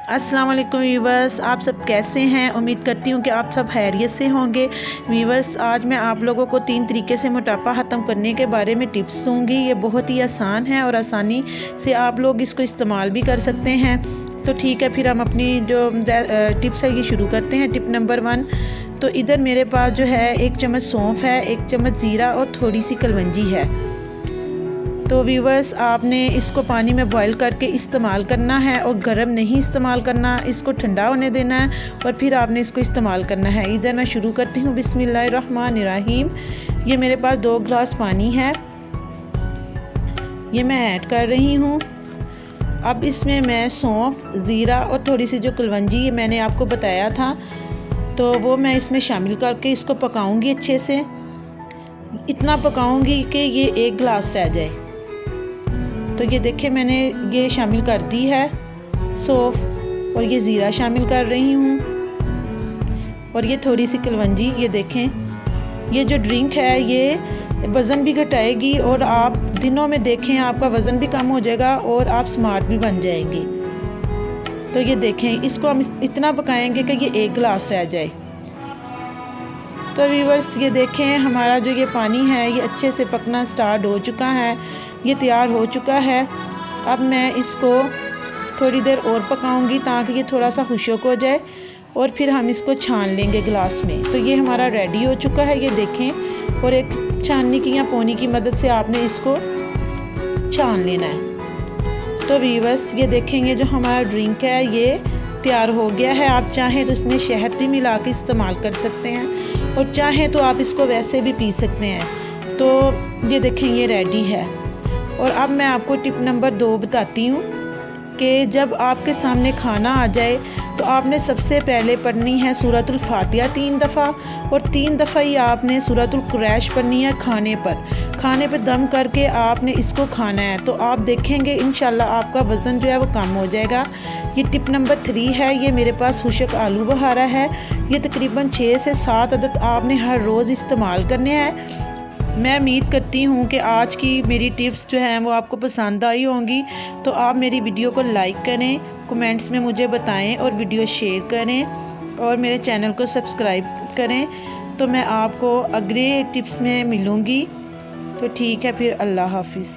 अस्सलाम वालेकुम व्यूवर्स, आप सब कैसे हैं। उम्मीद करती हूँ कि आप सब खैरियत से होंगे। व्यूवर्स, आज मैं आप लोगों को 3 तरीके से मोटापा ख़त्म करने के बारे में टिप्स दूँगी। ये बहुत ही आसान है और आसानी से आप लोग इसको इस्तेमाल भी कर सकते हैं। तो ठीक है, फिर हम अपनी जो टिप्स है ये शुरू करते हैं। टिप नंबर 1, तो इधर मेरे पास जो है 1 चम्मच सौंफ है, 1 चम्मच ज़ीरा और थोड़ी सी कलवंजी है। तो व्यूवर्स, आपने इसको पानी में बॉईल करके इस्तेमाल करना है और गर्म नहीं इस्तेमाल करना, इसको ठंडा होने देना है और फिर आपने इसको इस्तेमाल करना है। इधर मैं शुरू करती हूँ। बिस्मिल्लाहिर्रहमानिर्रहीम। ये मेरे पास 2 गिलास पानी है, ये मैं ऐड कर रही हूँ। अब इसमें मैं सौंफ, ज़ीरा और थोड़ी सी जो कलवंजी ये मैंने आपको बताया था, तो वो मैं इसमें शामिल करके इसको पकाऊंगी अच्छे से। इतना पकाऊंगी कि ये 1 गिलास रह जाए। तो ये देखें, मैंने ये शामिल कर दी है सौंफ और ये ज़ीरा शामिल कर रही हूँ और ये थोड़ी सी कलवंजी। ये देखें, ये जो ड्रिंक है ये वज़न भी घटाएगी और आप दिनों में देखें आपका वज़न भी कम हो जाएगा और आप स्मार्ट भी बन जाएंगे। तो ये देखें, इसको हम इतना पकाएंगे कि ये 1 गिलास रह जाए। तो व्यूअर्स, ये देखें, हमारा जो ये पानी है ये अच्छे से पकना स्टार्ट हो चुका है, ये तैयार हो चुका है। अब मैं इसको थोड़ी देर और पकाऊंगी ताकि ये थोड़ा सा खुश्क हो जाए और फिर हम इसको छान लेंगे गिलास में। तो ये हमारा रेडी हो चुका है, ये देखें। और एक छाननी की या पोनी की मदद से आपने इसको छान लेना है। तो व्यूअर्स, ये देखेंगे, जो हमारा ड्रिंक है ये तैयार हो गया है। आप चाहें तो इसमें शहद भी मिला के इस्तेमाल कर सकते हैं और चाहें तो आप इसको वैसे भी पी सकते हैं। तो ये देखें, ये रेडी है। और अब मैं आपको टिप नंबर 2 बताती हूँ कि जब आपके सामने खाना आ जाए तो आपने सबसे पहले पढ़नी है सूरतुल फातिहा 3 दफ़ा और 3 दफ़ा ही आपने सूरतुल कुरैश पढ़नी है खाने पर दम करके आपने इसको खाना है। तो आप देखेंगे इंशाल्लाह आपका वज़न जो है वो कम हो जाएगा। ये टिप नंबर 3 है। ये मेरे पास खुशक आलू बहारा है, ये तकरीबन 6 से 7 अदद आपने हर रोज़ इस्तेमाल करने हैं। मैं उम्मीद करती हूँ कि आज की मेरी टिप्स जो हैं वो आपको पसंद आई होंगी। तो आप मेरी वीडियो को लाइक करें, कमेंट्स में मुझे बताएं और वीडियो शेयर करें और मेरे चैनल को सब्सक्राइब करें। तो मैं आपको अगले टिप्स में मिलूँगी। तो ठीक है, फिर अल्लाह हाफिज़।